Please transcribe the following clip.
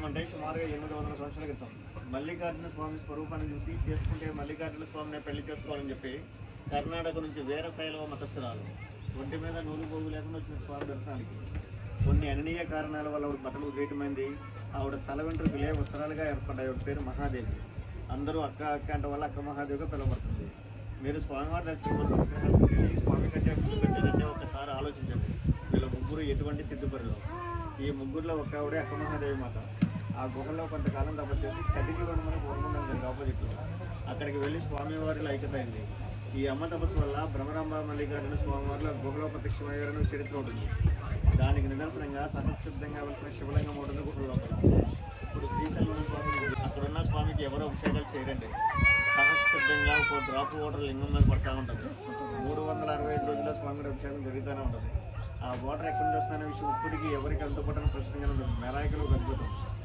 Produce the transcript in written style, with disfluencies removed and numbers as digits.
అంటే సుమారుగా 800 సంవత్సరాల క్రితం మల్లికార్జున స్వామి స్వరూపాన్ని చూసి చేసుకుంటే మల్లికార్జున స్వామిని పెళ్లి చేసుకోవాలని చెప్పి కర్ణాటక నుంచి వీరశైవ మతస్థురాలు ఒంటి మీద నూలు పోగు లేకుండా వచ్చిన స్వామి దర్శనానికి కొన్ని అననీయ కారణాల వల్ల ఆవిడ బట్టలు ఉద్రేకమైంది. ఆవిడ తల వెంట్రుకలే ఉత్తరాలుగా ఏర్పడ్డాయి. ఆవిడ పేరు మహాదేవి. అందరూ అక్క అక్క అంటే వల్ల అక్క మహాదేవిగా పిలువబడుతుంది. మీరు స్వామివారి దర్శనం స్వామి కంటే ముందు పెట్టారంటే ఒకసారి ఆలోచించండి. వీళ్ళ ముగ్గురు ఎటువంటి సిద్ధపరిలో ఈ ముగ్గురులో ఒక ఆవిడే అక్క మహాదేవి మాత. ఆ గుహలో కొంతకాలం తపస్సు కదిలి వనమని పూర్వం ఆపోజిట్లో అక్కడికి వెళ్ళి స్వామివారిలో ఐక్యత అయింది. ఈ అమ్మ తపస్సు వల్ల భ్రమరాంబ మల్లికార్జున స్వామివారిలో గుహలో ప్రత్యక్షమయ్యారని చరిత్ర ఉంటుంది. దానికి నిదర్శనంగా సహసిద్ధంగా వలసిన శివలింగం ఉంటుంది గుహ లోపల. ఇప్పుడు శ్రీశైలం స్వామి అక్కడున్న స్వామికి ఎవరో అభిషేకాలు చేయరండి. సహసిద్ధంగా ఒక డ్రాప్ వాటర్ లింగం మీద పడతా ఉంటుంది. 365 రోజుల స్వామి అభిషేకం జరుగుతూనే ఉంటుంది. ఆ వాటర్ ఎక్కడి నుంచి వస్తుందనే విషయం ఇప్పటికీ ఎవరికి అందుబాటున ప్రశ్నగా ఉంటుంది. మెరాయికలు అద్భుతం.